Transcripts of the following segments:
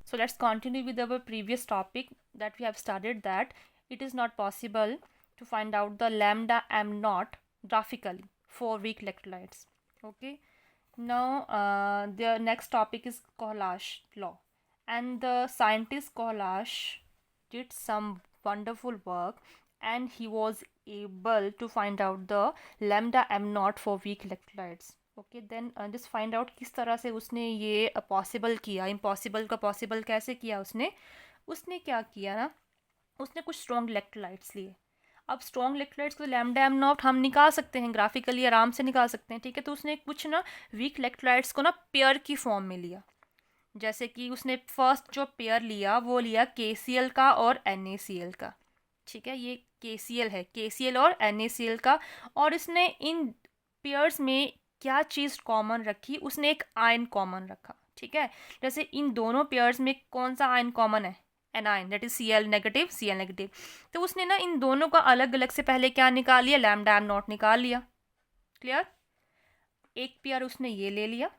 So let's continue with our previous topic that we have started, that it is not possible to find out the lambda m naught graphically for weak electrolytes. Okay. Now the next topic is Kohlash law, and the scientist Kohlash did some wonderful work, and he was able to find out the lambda m naught for weak electrolytes. Okay then just find out किस तरह से उसने ये possible किया, impossible का possible कैसे किया उसने क्या किया ना, उसने कुछ स्ट्रॉन्ग इलेक्ट्रोलाइट्स लिए. अब स्ट्रॉन्ग इलेक्ट्रोलाइट्स को लैम्डा एम नॉट हम निकाल सकते हैं, ग्राफिकली आराम से निकाल सकते हैं, ठीक है. तो उसने कुछ ना वीक इलेक्ट्रोलाइट्स को ना पेयर की फॉर्म में लिया. जैसे कि उसने फर्स्ट जो पेयर लिया वो लिया KCl का और NaCl का, ठीक है. ये KCl है, KCl और NaCl का. और इसने इन पेयर्स में क्या चीज़ कॉमन रखी, उसने एक आयन कॉमन रखा, ठीक है. जैसे इन दोनों पेयर्स में कौन सा आयन कॉमन है, A9, that is Cl negative. तो उसने ना इन दोनों का अलग अलग से पहले क्या निकाल लिया, लैम्डा एम नॉट निकाल लिया. क्लियर. एक पेयर उसने ये ले लिया,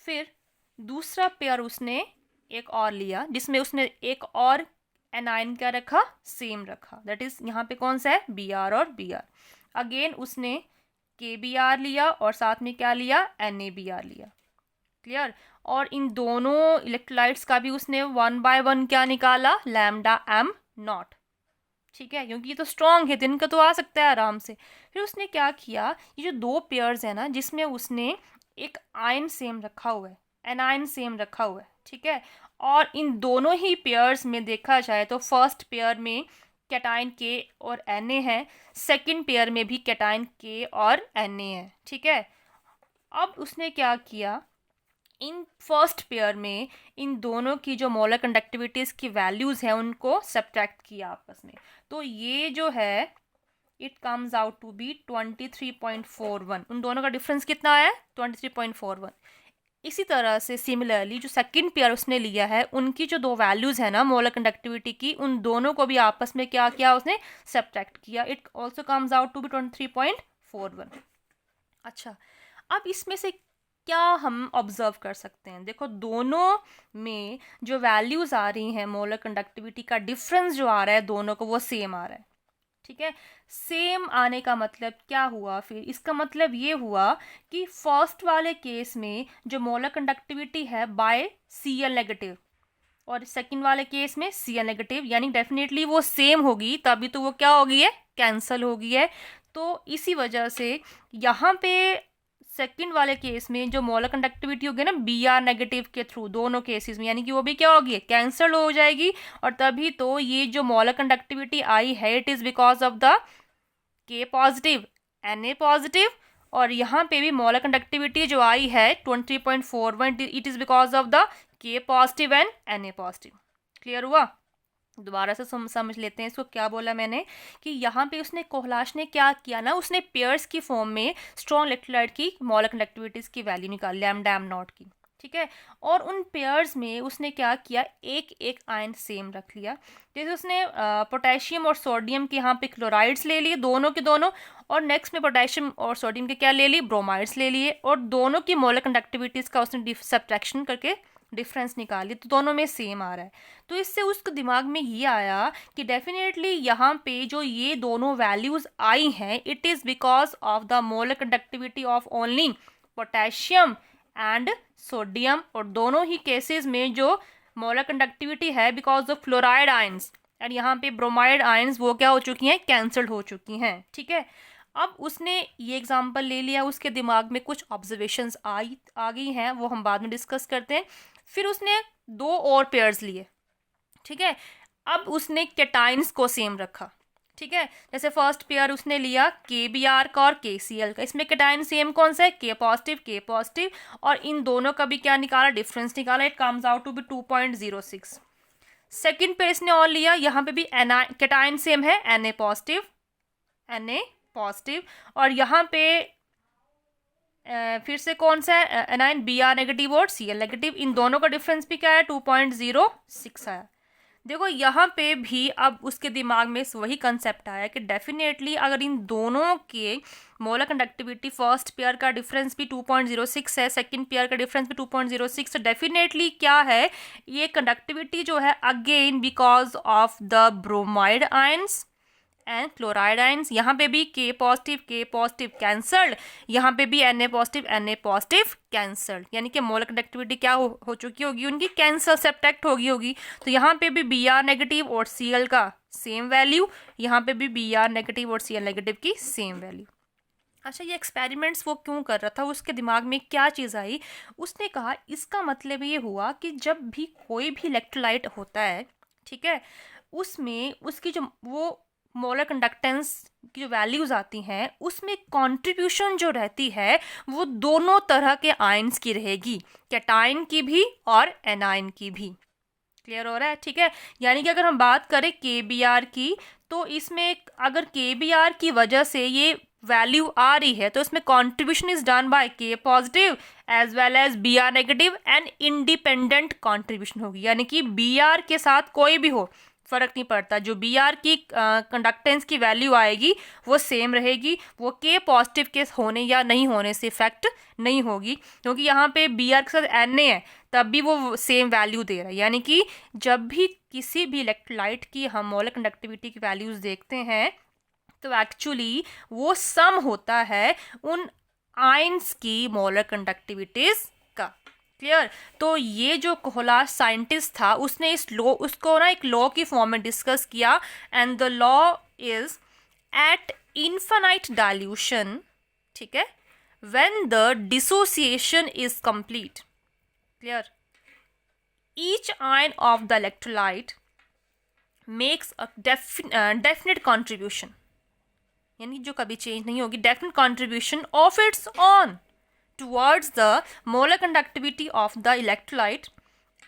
फिर दूसरा पेयर उसने एक और लिया जिसमें उसने एक और एनाइन क्या रखा, सेम रखा. दैट इज यहाँ पे कौन सा है, Br और Br. अगेन उसने KBr लिया और साथ में क्या लिया, NaBr लिया. क्लियर. और इन दोनों इलेक्ट्रोलाइट्स का भी उसने 1 बाय 1 क्या निकाला, लैम्डा एम नॉट, ठीक है, क्योंकि ये तो स्ट्रॉन्ग है तो इनका तो आ सकता है आराम से. फिर उसने क्या किया, ये जो दो पेयर्स है ना जिसमें उसने एक आयन सेम रखा हुआ है, एनाइन सेम रखा हुआ है, ठीक है. और इन दोनों ही पेयर्स में देखा जाए तो फर्स्ट पेयर में कैटाइन K और Na है, सेकंड पेयर में भी कैटाइन K और Na है, ठीक है. अब उसने क्या किया, इन फर्स्ट पेयर में इन दोनों की जो मोलर कंडक्टिविटीज़ की वैल्यूज़ हैं उनको सब्ट्रैक्ट किया आपस में. तो ये जो है it comes out to be 23.41. उन दोनों का डिफरेंस कितना है, 23.41. इसी तरह से सिमिलरली जो सेकंड पेयर उसने लिया है उनकी जो दो वैल्यूज़ है ना मोलर कंडक्टिविटी की, उन दोनों को भी आपस में क्या किया उसने, सब्ट्रैक्ट किया. It also comes out to be 23.41. अच्छा, अब इसमें से क्या हम ऑब्जर्व कर सकते हैं, देखो दोनों में जो वैल्यूज़ आ रही हैं मोलर कंडक्टिविटी का डिफरेंस जो आ रहा है दोनों को वो सेम आ रहा है, ठीक है. सेम आने का मतलब क्या हुआ, फिर इसका मतलब ये हुआ कि फर्स्ट वाले केस में जो मोलर कंडक्टिविटी है बाय Cl नेगेटिव और सेकंड वाले केस में Cl नेगेटिव, यानी डेफिनेटली वो सेम होगी, तभी तो वो क्या हो गई है, कैंसल हो गई है. तो इसी वजह से यहाँ पे सेकंड वाले केस में जो मोलर कंडक्टिविटी होगी ना Br नेगेटिव के थ्रू दोनों केसेस में, यानी कि वो भी क्या होगी, कैंसल हो जाएगी. और तभी तो ये जो मोलर कंडक्टिविटी आई है it is because of the K positive Na positive. और यहाँ पे भी मोलर कंडक्टिविटी जो आई है 20.41 it is because of the K positive and Na positive. Clear हुआ. दोबारा से समझ लेते हैं इसको, क्या बोला मैंने कि यहाँ पे उसने कोहलाश ने क्या किया ना, उसने पेयर्स की फॉर्म में स्ट्रॉन्ग इलेक्ट्रोलाइट की मोलर कंडक्टिविटीज़ की वैल्यू निकाली, लैम्डा एम नॉट की, ठीक है. और उन पेयर्स में उसने क्या किया, एक एक आयन सेम रख लिया. जैसे उसने पोटेशियम और सोडियम के यहाँ पे क्लोराइड्स ले लिए दोनों के दोनों, और नेक्स्ट में पोटेशियम और सोडियम के क्या ले लिए, ब्रोमाइड्स ले लिए, और दोनों की मोलर कंडक्टिविटीज़ का उसने सब्ट्रैक्शन करके डिफरेंस निकाली, तो दोनों में सेम आ रहा है. तो इससे उसके दिमाग में ये आया कि डेफिनेटली यहाँ पे जो ये दोनों वैल्यूज़ आई हैं it is because of the molar conductivity of only potassium and sodium, और दोनों ही केसेस में जो मोलर कंडक्टिविटी है because of fluoride ions, and यहाँ पे ब्रोमाइड आयंस वो क्या हो चुकी हैं, कैंसल्ड हो चुकी हैं, ठीक है. अब उसने ये एग्जांपल ले लिया, उसके दिमाग में कुछ ऑब्जर्वेशंस आ गई हैं, वो हम बाद में डिस्कस करते हैं. फिर उसने दो और पेयर्स लिए, ठीक है. अब उसने कैटाइन्स को सेम रखा, ठीक है. जैसे फर्स्ट पेयर उसने लिया KBr का और KCl का, इसमें कैटाइन सेम कौन सा है, K पॉजिटिव, और इन दोनों का भी क्या निकाला, डिफरेंस निकाला. It comes out to be 2.06. Second pair इसने और लिया, यहाँ पे भी कैटाइन सेम है, Na पॉजिटिव, और यहाँ पे फिर से कौन सा है, एनाइन Br नेगेटिव और Cl नेगेटिव, इन दोनों का डिफरेंस भी क्या है, 2.06 आया. देखो यहाँ पे भी अब उसके दिमाग में वही कंसेप्ट आया कि डेफिनेटली अगर इन दोनों के मोलर कंडक्टिविटी फर्स्ट पेयर का डिफरेंस भी 2.06 है, सेकंड पेयर का डिफरेंस भी 2.06, तो डेफिनेटली क्या है, ये कंडक्टिविटी जो है again because of the bromide ions and chloride ions, यहाँ पे भी के पॉजिटिव कैंसल्ड, यहाँ पे भी Na पॉजिटिव कैंसल्ड, यानी कि मोलर कंडक्टिविटी क्या हो चुकी होगी, उनकी कैंसल सब्ट्रैक्ट होगी। तो यहाँ पे भी Br नेगेटिव और Cl का सेम वैल्यू, यहाँ पे भी Br नेगेटिव और Cl नेगेटिव की सेम वैल्यू। अच्छा, ये एक्सपेरिमेंट्स वो क्यों कर रहा था, उसके दिमाग में क्या चीज़ आई, उसने कहा इसका मतलब ये हुआ कि जब भी कोई भी इलेक्ट्रोलाइट होता है, ठीक है, उसमें उसकी जो वो मोलर कंडक्टेंस की जो वैल्यूज़ आती हैं उसमें कंट्रीब्यूशन जो रहती है वो दोनों तरह के आयंस की रहेगी, कैटायन की भी और एनायन की भी। क्लियर हो रहा है? ठीक है, यानी कि अगर हम बात करें KBr की, तो इसमें अगर KBr की वजह से ये वैल्यू आ रही है तो इसमें contribution is done by K positive as well as Br negative and independent contribution होगी, यानी कि Br के साथ कोई भी हो फर्क नहीं पड़ता, जो Br की कंडक्टेंस की वैल्यू आएगी वो सेम रहेगी, वो K पॉजिटिव के होने या नहीं होने से इफेक्ट नहीं होगी, क्योंकि यहाँ पे Br के साथ Na है तब भी वो सेम वैल्यू दे रहा है। यानी कि जब भी किसी भी इलेक्ट्रोलाइट की हम मोलर कंडक्टिविटी की वैल्यूज देखते हैं तो एक्चुअली वो सम होता है उन आयंस की मोलर कंडक्टिविटीज का। क्लियर? तो ये जो कोहलाश साइंटिस्ट था उसने इस लॉ उसको ना एक लॉ की फॉर्म में डिस्कस किया, and the law is eight infinite dilution, ठीक है, when the dissociation is complete, clear, each ion of the electrolyte makes a definite contribution, यानी जो कभी चेंज नहीं होगी, definite contribution of its own towards the molar conductivity of the electrolyte,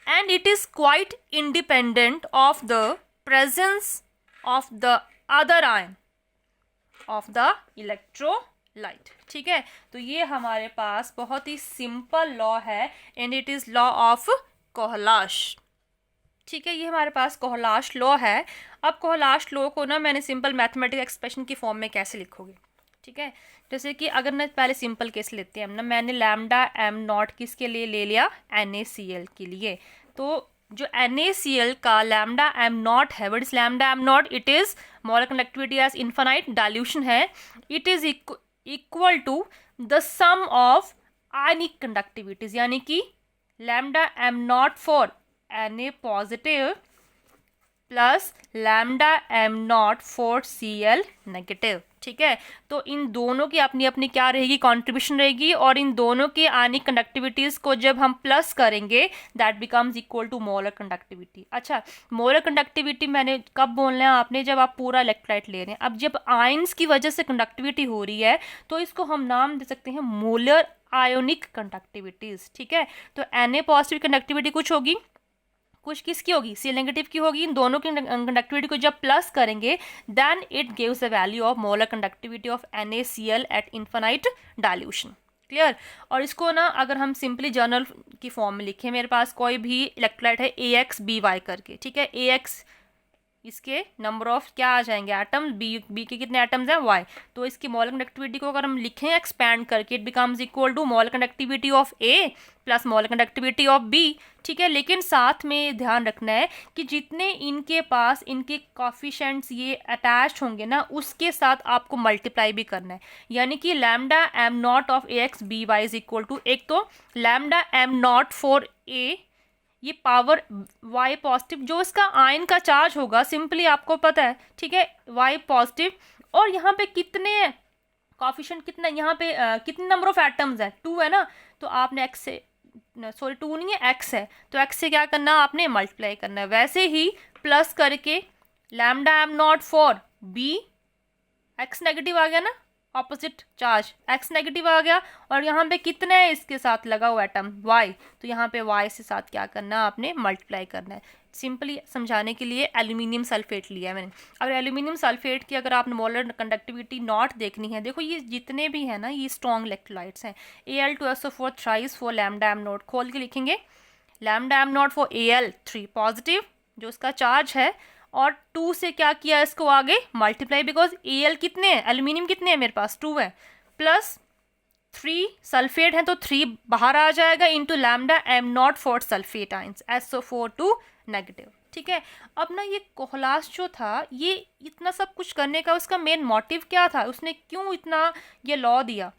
and it is quite independent of the presence of the other ion of the electrolyte। ठीक है, तो ये हमारे पास बहुत ही सिंपल लॉ है and it is law of Kohlrausch. ठीक है, ये हमारे पास कोहलाश लॉ है। अब कोहलाश लॉ को ना मैंने सिंपल मैथमेटिकल एक्सप्रेशन की फॉर्म में कैसे लिखोगे, ठीक है, जैसे कि अगर ना पहले सिंपल केस लेते हैं ना, मैंने लैम्डा एम नॉट किसके लिए ले लिया, NaCl के लिए, तो जो NaCl का लैम्डा एम नॉट है, what is lambda M naught, it is molar conductivity at infinite dilution है, it is equal to the sum of ionic conductivities, यानी कि lambda M naught for Na positive plus lambda M naught for Cl negative. ठीक है, तो इन दोनों की अपनी अपनी क्या रहेगी, कंट्रीब्यूशन रहेगी, और इन दोनों के आयनिक कंडक्टिविटीज को जब हम प्लस करेंगे that becomes equal to molar conductivity. अच्छा, मोलर कंडक्टिविटी मैंने कब बोलना है आपने, जब आप पूरा इलेक्ट्रोलाइट ले रहे हैं। अब जब आयंस की वजह से कंडक्टिविटी हो रही है तो इसको हम नाम दे सकते हैं मोलर आयोनिक कंडक्टिविटीज। ठीक है, तो Na पॉजिटिव कंडक्टिविटी कुछ होगी, कुछ किसकी होगी, Cl नेगेटिव की होगी। इन दोनों की कंडक्टिविटी को जब प्लस करेंगे then it gives the value of molar conductivity of NaCl at infinite dilution. Clear? और इसको ना अगर हम सिंपली जर्नल की फॉर्म में लिखें, मेरे पास कोई भी इलेक्ट्रोलाइट है AXBY करके, ठीक है, AX इसके नंबर ऑफ क्या आ जाएंगे एटम्स, बी के कितने एटम्स हैं, Y, तो इसकी मोलर कंडक्टिविटी को अगर हम लिखें एक्सपैंड करके it becomes equal to molar conductivity of A plus molar conductivity of B। ठीक है, लेकिन साथ में ध्यान रखना है कि जितने इनके पास इनके कॉफिशेंट्स ये अटैच होंगे ना उसके साथ आपको मल्टीप्लाई भी करना है, यानी कि lambda M naught of AXBY is equal to, एक तो lambda M naught for A, ये पावर Y पॉजिटिव, जो इसका आयन का चार्ज होगा सिंपली आपको पता है, ठीक है, Y पॉजिटिव, और यहाँ पे कितने कॉफिशिएंट कितना, यहाँ पे कितने नंबर ऑफ एटम्स है, 2 है ना, तो आपने X से, सॉरी 2 नहीं है X है, तो X से क्या करना है आपने मल्टीप्लाई करना है। वैसे ही प्लस करके lambda M naught for B, X negative आ गया ना, ऑपोजिट चार्ज X नेगेटिव आ गया, और यहाँ पे कितने है इसके साथ लगा हुआ एटम Y, तो यहाँ पे Y से साथ क्या करना है आपने मल्टीप्लाई करना है। सिंपली समझाने के लिए एल्यूमिनियम सल्फेट लिया है मैंने। अगर एल्यूमिनियम सल्फेट की अगर आपने मोलर कंडक्टिविटी नॉट देखनी है, देखो ये जितने भी है ना ये स्ट्रॉन्ग इलेक्ट्रोलाइट्स हैं, Al2SO4 thrice for lambda M not, खोल के लिखेंगे lambda M naught for Al3 positive जो उसका चार्ज है, और 2 से क्या किया इसको आगे मल्टीप्लाई, बिकॉज Al कितने हैं, एल्यूमिनियम कितने हैं मेरे पास 2 है, प्लस 3 सल्फेट है तो 3 बाहर आ जाएगा into lambda M naught for sulphate ions SO4 negative. ठीक है, अब ना ये कोहलास जो था, ये इतना सब कुछ करने का उसका मेन मोटिव क्या था, उसने क्यों इतना ये लॉ दिया,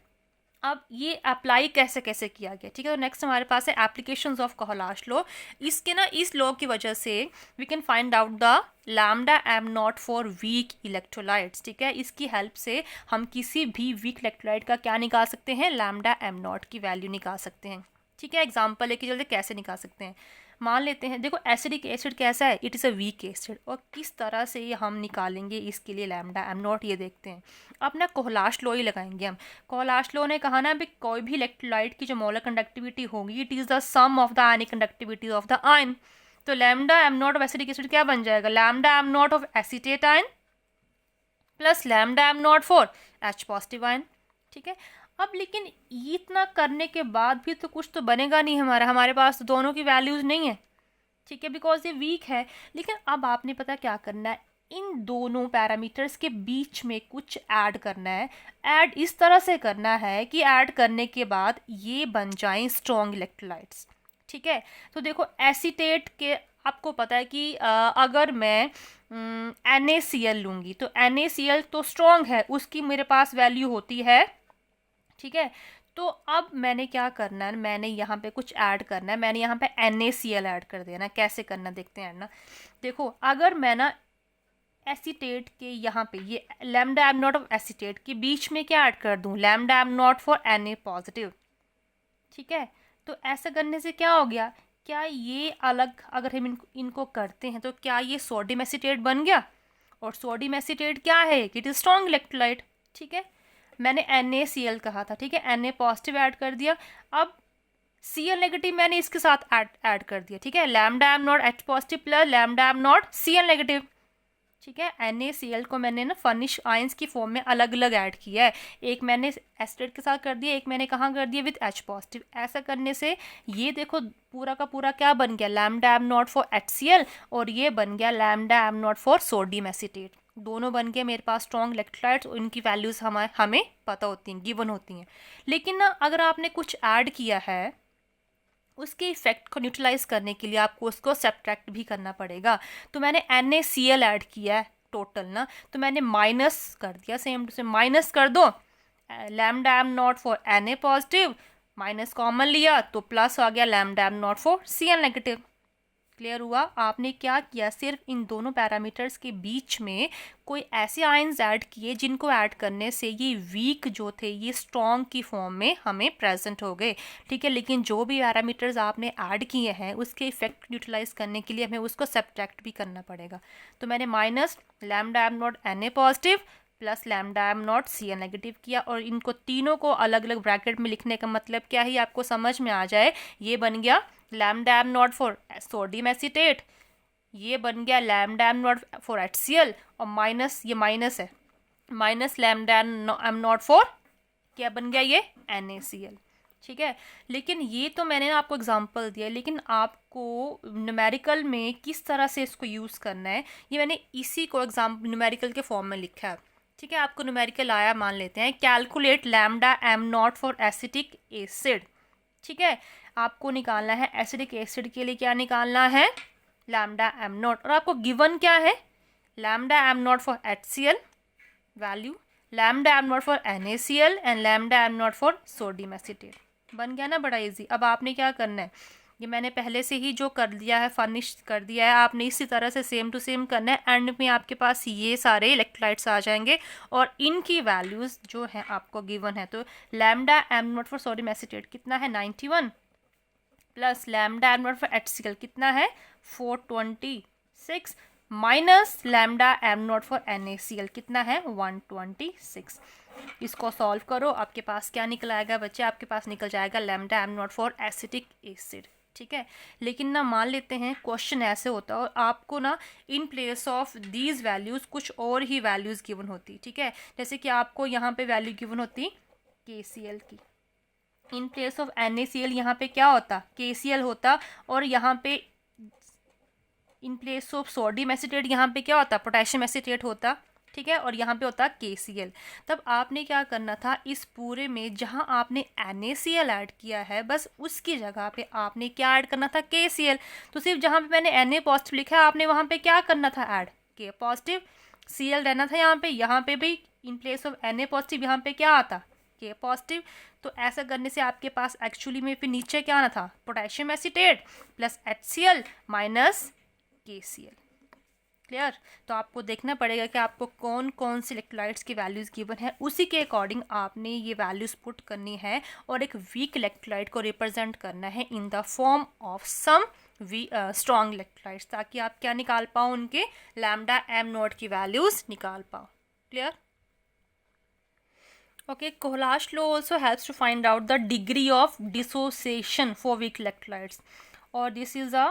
अब ये अप्लाई कैसे कैसे किया गया। ठीक है, तो नेक्स्ट हमारे पास है एप्लीकेशंस ऑफ कोहलाश लॉ। इसके ना इस लॉ की वजह से we can find out the lambda M naught for weak electrolytes. ठीक है, इसकी हेल्प से हम किसी भी वीक इलेक्ट्रोलाइट का क्या निकाल सकते हैं, लैम्डा एम नॉट की वैल्यू निकाल सकते हैं। ठीक है, एग्जाम्पल लेके चलते कैसे निकाल सकते हैं। मान लेते हैं, देखो एसिडिक एसिड कैसा है, it is a weak acid, और किस तरह से ये हम निकालेंगे इसके लिए लैम्डा एम नॉट, ये देखते हैं। अपना कोहलाश लॉ ही लगाएंगे हम। कोहलाश लॉ ने कहा ना भी कोई भी इलेक्ट्रोलाइट की जो मोलर कंडक्टिविटी होगी, it is the sum of the ionic conductivity of the ion. तो lambda M naught of acetic acid क्या बन जाएगा, lambda M naught of acetate ion plus lambda M naught for H positive ion. ठीक है, अब लेकिन इतना करने के बाद भी तो कुछ तो बनेगा नहीं हमारे पास तो दोनों की वैल्यूज़ नहीं है। ठीक है, बिकॉज ये वीक है। लेकिन अब आपने पता क्या करना है, इन दोनों पैरामीटर्स के बीच में कुछ ऐड करना है। ऐड इस तरह से करना है कि ऐड करने के बाद ये बन जाएं स्ट्रॉन्ग इलेक्ट्रोलाइट्स। ठीक है, तो देखो एसीटेट के आपको पता है कि अगर मैं NaCl लूँगी तो NaCl तो स्ट्रॉन्ग है, उसकी मेरे पास वैल्यू होती है। ठीक है, तो अब मैंने क्या करना है, मैंने यहाँ पे कुछ ऐड करना है, मैंने यहाँ पे NaCl ऐड कर देना। कैसे करना देखते हैं ना। देखो अगर मैं ना एसीटेट के यहाँ पे ये lambda M naught of acetate के बीच में क्या ऐड कर दूँ, lambda M naught for Na positive. ठीक है, तो ऐसा करने से क्या हो गया, क्या ये अलग अगर हम इनको करते हैं तो क्या ये सोडियम एसीटेट बन गया, और सोडियम एसीटेट क्या है, इट इज स्ट्रॉन्ग इलेक्ट्रोलाइट। ठीक है, मैंने NaCl कहा था। ठीक है, Na पॉजिटिव ऐड कर दिया, अब Cl नेगेटिव मैंने इसके साथ ऐड कर दिया। ठीक है, lambda M not H positive plus lambda M not Cl negative. ठीक है, NaCl को मैंने ना फर्निश आयंस की फॉर्म में अलग अलग ऐड किया है, एक मैंने एसिड के साथ कर दिया, एक मैंने कहाँ कर दिया विद H पॉजिटिव। ऐसा करने से ये देखो पूरा का पूरा क्या बन गया, lambda M naught for HCl, और ये बन गया lambda M naught for sodium acetate. दोनों बन गए मेरे पास स्ट्रॉन्ग इलेक्ट्रोलाइट्स, और इनकी वैल्यूज़ हमें पता होती हैं, गिवन होती हैं। लेकिन ना अगर आपने कुछ ऐड किया है, उसके इफेक्ट को न्यूट्रलाइज करने के लिए आपको उसको सब्ट्रैक्ट भी करना पड़ेगा। तो मैंने NaCl ऐड किया है टोटल ना, तो मैंने माइनस कर दिया, सेम टू सेम माइनस कर दो, lambda M naught for Na positive, minus common लिया तो प्लस आ गया lambda M naught for Cl negative. Clear हुआ, आपने क्या किया, सिर्फ इन दोनों पैरामीटर्स के बीच में कोई ऐसे आयंस ऐड किए जिनको ऐड करने से ये वीक जो थे ये स्ट्रॉन्ग की फॉर्म में हमें प्रेजेंट हो गए। ठीक है, लेकिन जो भी पैरामीटर्स आपने ऐड किए हैं उसके इफेक्ट न्यूट्रलाइज करने के लिए हमें उसको सब्ट्रैक्ट भी करना पड़ेगा। तो मैंने minus lambda M not Na positive plus lambda M not Cl negative किया, और इनको तीनों को अलग अलग ब्रैकेट में लिखने का मतलब क्या है, आपको समझ में आ जाए। ये बन गया lambda M naught for sodium acetate, ये बन गया lambda M naught for HCl, और माइनस ये माइनस है, minus lambda M naught for क्या बन गया ये NaCl। ठीक है, लेकिन ये तो मैंने ना आपको एग्जांपल दिया, लेकिन आपको न्यूमेरिकल में किस तरह से इसको यूज़ करना है ये मैंने इसी को एग्जाम्पल न्यूमेरिकल के फॉर्म में लिखा है। ठीक है, आपको न्यूमेरिकल आया, मान लेते हैं calculate lambda M naught for acetic acid. ठीक है, आपको निकालना है एसिडिक एसिड के लिए क्या निकालना है, लैम्डा एम नॉट, और आपको गिवन क्या है, lambda M naught for HCl value, lambda M naught for NaCl and lambda M naught for sodium acetate. बन गया ना, बड़ा इजी। अब आपने क्या करना है, ये मैंने पहले से ही जो कर दिया है, फर्निश कर दिया है, आपने इसी तरह से सेम टू सेम करना है। एंड में आपके पास ये सारे इलेक्ट्रोलाइट्स आ जाएंगे और इनकी वैल्यूज़ जो है आपको गिवन है। तो lambda M naught for sodium acetate कितना है 91, plus lambda M naught for HCl कितना है 426, minus lambda M naught for NaCl कितना है 126। इसको सॉल्व करो, आपके पास क्या निकल आएगा बच्चे, आपके पास निकल जाएगा lambda M naught for acetic acid. ठीक है, लेकिन ना मान लेते हैं क्वेश्चन ऐसे होता है और आपको ना इन प्लेस ऑफ दीज वैल्यूज़ कुछ और ही वैल्यूज़ गिवन होती। ठीक है, जैसे कि आपको यहाँ पे वैल्यू गिवन होती KCl की, इन प्लेस ऑफ NaCl यहाँ पे क्या होता KCl होता, और यहाँ पे इन प्लेस ऑफ सोडियम एसीटेट यहाँ पे क्या होता, पोटेशियम एसीटेट होता, ठीक है, और यहाँ पे होता KCl। तब आपने क्या करना था, इस पूरे में जहाँ आपने NaCl ऐड किया है बस उसकी जगह पे आपने क्या ऐड करना था, KCl। तो सिर्फ जहाँ पे मैंने Na पॉजिटिव लिखा है आपने वहाँ पे क्या करना था, ऐड K पॉजिटिव, Cl रहना था यहाँ पे भी इन प्लेस ऑफ Na पॉजिटिव यहाँ पे क्या आता, K पॉजिटिव। तो ऐसा करने से आपके पास एक्चुअली में फिर नीचे क्या आना था, potassium acetate plus HCl minus KCl। Clear. तो आपको देखना पड़ेगा कि आपको कौन कौन से इलेक्ट्रोलाइट्स की वैल्यूज़ गिवन है, उसी के अकॉर्डिंग आपने ये वैल्यूज़ पुट करनी है और एक वीक इलेक्ट्रोलाइट को रिप्रेजेंट करना है in the form of some strong electrolytes, ताकि आप क्या निकाल पाओ, उनके लैम्डा एम नॉट की वैल्यूज़ निकाल पाओ। Clear. Okay, Kohl's law also helps to find out the degree of dissociation for weak electrolytes, और this is a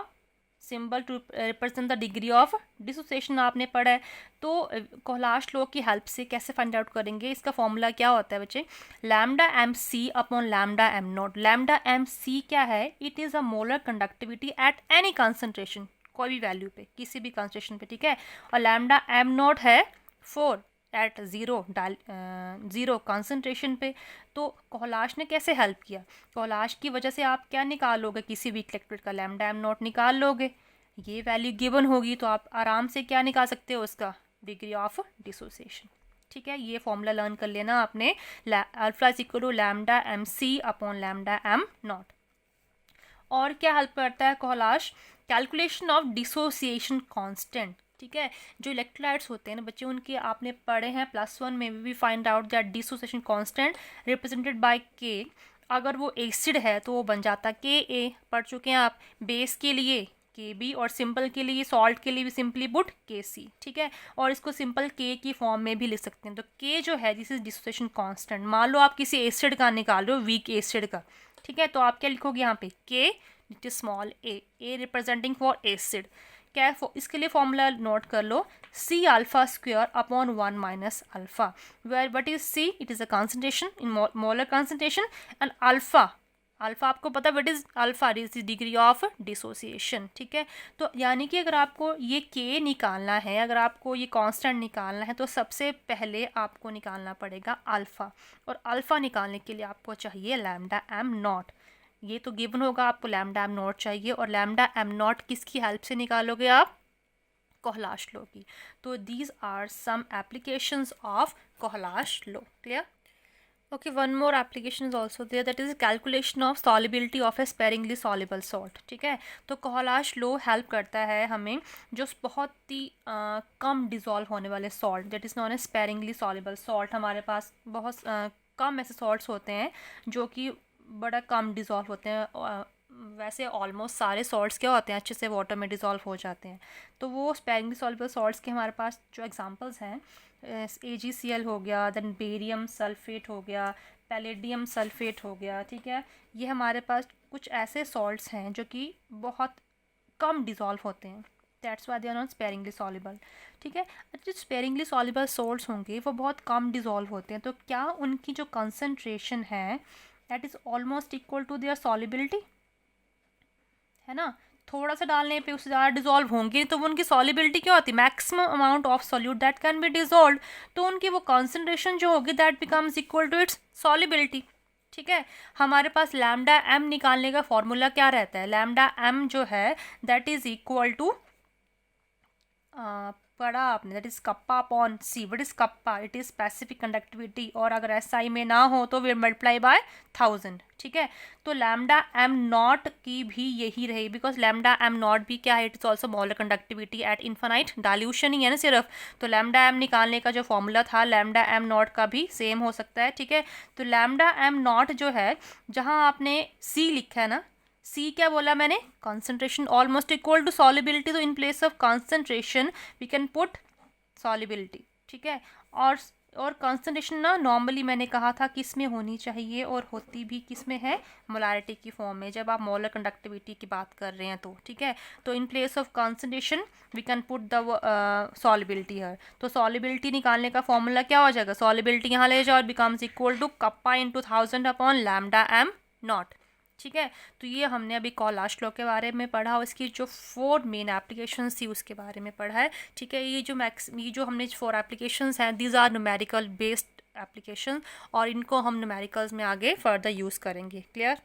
symbol to represent the degree of dissociation आपने पढ़ा है। तो कोहलाश लॉ की help से कैसे फाइंड आउट करेंगे, इसका फॉर्मूला क्या होता है बच्चे, lambda M C upon lambda M naught. Lambda M C क्या है, it is a molar conductivity at any concentration, कोई भी वैल्यू पे, किसी भी कंसनट्रेशन पे, ठीक है। और लैम्डा एम नॉट है 4 एट ज़ीरो कंसनट्रेशन पे। तो कोहलाश ने कैसे हेल्प किया, कोहलाश की वजह से आप क्या निकालोगे, किसी वीक इलेक्ट्रोलाइट का लैम्डा एम नॉट निकाल लोगे, ये वैल्यू गिवन होगी तो आप आराम से क्या निकाल सकते हो, उसका डिग्री ऑफ डिसोसिएशन। ठीक है, ये फॉर्मूला लर्न कर लेना आपने, alpha is equal to lambda M C upon lambda M naught. और क्या हेल्प करता है Kohlrausch, calculation of dissociation constant. ठीक है, जो इलेक्ट्रोलाइट्स होते हैं ना बच्चे, उनके आपने पढ़े हैं +1 में भी find out that dissociation constant represented by K। अगर वो एसिड है तो वो बन जाता Ka, पढ़ चुके हैं आप। बेस के लिए Kb और सिंपल के लिए, सॉल्ट के लिए भी सिंपली पुट Kc। ठीक है, और इसको सिंपल K की फॉर्म में भी लिख सकते हैं। तो K जो है दिस इज डिसोसिएशन कांस्टेंट। मान लो आप किसी एसिड का निकाल रहे हो, वीक एसिड का, ठीक है, तो आप क्या लिखोगे यहाँ पे, K it is small a representing for acid. क्या इसके लिए फॉर्मूला नोट कर लो, C alpha square upon 1 minus alpha, where what is C, it is a concentration in molar concentration, and alpha आपको पता what is alpha, is the degree of dissociation. ठीक है, तो यानी कि अगर आपको ये K निकालना है, अगर आपको ये कांस्टेंट निकालना है, तो सबसे पहले आपको निकालना पड़ेगा अल्फा, और अल्फा निकालने के लिए आपको चाहिए लैम्डा एम नॉट। ये तो गिवन होगा, आपको लैम्डा एम नॉट चाहिए, और लैम्डा एम नॉट किसकी हेल्प से निकालोगे आप, कोहलाश लॉ की। तो these are some applications of Kohlrausch law. Clear. Okay, one more application is also there, that is calculation of solubility of a sparingly soluble salt. ठीक है, तो कोहलाश law help करता है हमें जो बहुत ही कम डिजॉल्व होने वाले salt, that is non A sparingly soluble salt. हमारे पास बहुत कम ऐसे सॉल्ट्स होते हैं जो कि बड़ा कम डिज़ोल्व होते हैं। वैसे ऑलमोस्ट सारे सॉल्ट्स क्या होते हैं, अच्छे से वाटर में डिज़ोल्व हो जाते हैं। तो वो स्पेरिंगली सॉल्युबल सॉल्ट्स के हमारे पास जो एग्जांपल्स हैं, AgCl हो गया, देन बेरियम सल्फेट हो गया, पैलेडियम सल्फेट हो गया। ठीक है, ये हमारे पास कुछ ऐसे सॉल्ट्स हैं जो कि बहुत कम डिज़ोल्व होते हैं, that's why they are not sparingly soluble. ठीक है, जो स्पेरिंगली सॉल्युबल सॉल्ट्स होंगे वो बहुत कम डिज़ोल्व होते हैं, तो क्या उनकी जो कंसनट्रेशन है that is almost equal to their solubility, है ना। थोड़ा सा डालने पे उससे ज़्यादा डिजोल्व होंगे, तो वो उनकी सॉलिबिलिटी क्या होती है, maximum amount of solute that can be dissolve, तो उनकी वो कॉन्सेंट्रेशन जो होगी that becomes equal to its solubility. ठीक है, हमारे पास लैम्डा एम निकालने का फॉर्मूला क्या रहता है, लैम्डा एम जो है दैट इज इक्वल टू, पढ़ा आपने, that is kappa upon C. What is kappa, it is specific conductivity, और अगर SI में ना हो तो वी मल्टीप्लाई बाय 1000। ठीक है, तो लैम्डा एम नॉट की भी यही रही, बिकॉज लैम्डा एम नॉट भी क्या है, it is also molar conductivity at infinite dilution ही है ना सिर्फ। तो लैम्डा एम निकालने का जो फॉर्मूला था, लैम्डा एम नॉट का भी सेम हो सकता है। ठीक है, तो लैम्डा एम नॉट जो है, जहाँ आपने C लिखा है ना, C क्या बोला मैंने, concentration almost equal to solubility, तो in place of concentration we can put solubility. ठीक है, और कंसंट्रेशन ना नॉर्मली मैंने कहा था किस में होनी चाहिए, और होती भी किस में है, मोलारिटी की फॉर्म में, जब आप मोलर कंडक्टिविटी की बात कर रहे हैं तो। ठीक है, तो in place of concentration we can put the solubility है। तो सॉलिबिलिटी निकालने का फॉर्मूला क्या हो जाएगा, सॉलिबिलिटी यहाँ ले जाओ, becomes equal to kappa into 1000 upon lambda M naught. ठीक है। तो ये हमने अभी कॉलाश लॉ के बारे में पढ़ा और इसकी जो 4 मेन एप्लीकेशंस थी उसके बारे में पढ़ा है। ठीक है, ये जो हमने 4 एप्लीकेशंस हैं, these are numerical based application और इनको हम न्यूमेरिकल्स में आगे फर्दर यूज़ करेंगे। क्लियर?